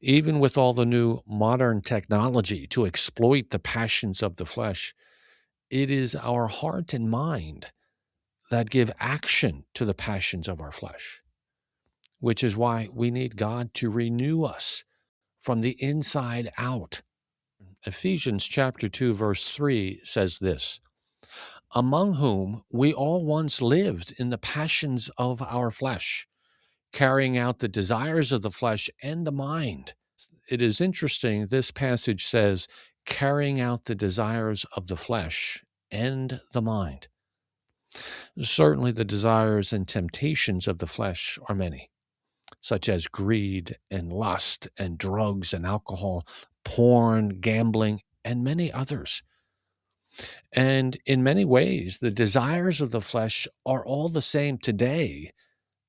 Even with all the new modern technology to exploit the passions of the flesh, it is our heart and mind that give action to the passions of our flesh, which is why we need God to renew us from the inside out. Ephesians chapter 2, verse 3 says this, among whom we all once lived in the passions of our flesh, carrying out the desires of the flesh and the mind. It is interesting, this passage says, carrying out the desires of the flesh and the mind. Certainly the desires and temptations of the flesh are many, such as greed and lust and drugs and alcohol, porn, gambling, and many others. And in many ways, the desires of the flesh are all the same today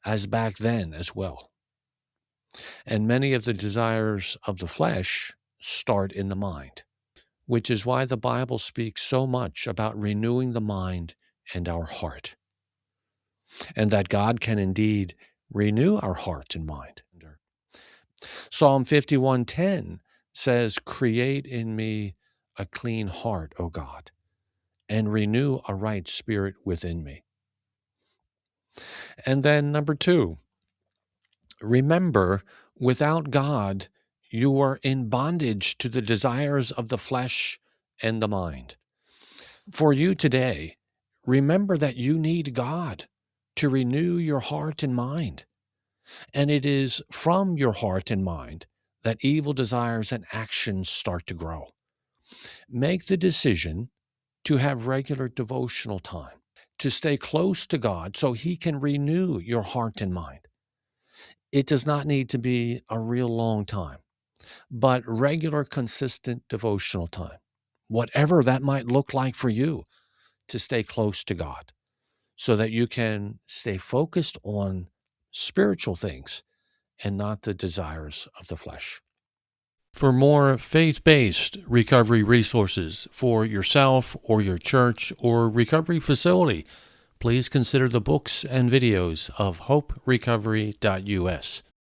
as back then as well. And many of the desires of the flesh start in the mind, which is why the Bible speaks so much about renewing the mind and our heart, and that God can indeed renew our heart and mind. Psalm 51:10 says, create in me a clean heart, O God, and renew a right spirit within me. And then number 2, remember, without God, you are in bondage to the desires of the flesh and the mind. For you today, remember that you need God to renew your heart and mind. And it is from your heart and mind that evil desires and actions start to grow. Make the decision to have regular devotional time, to stay close to God so He can renew your heart and mind. It does not need to be a real long time, but regular, consistent devotional time, whatever that might look like for you, to stay close to God so that you can stay focused on spiritual things and not the desires of the flesh. For more faith-based recovery resources for yourself or your church or recovery facility, please consider the books and videos of hoperecovery.us.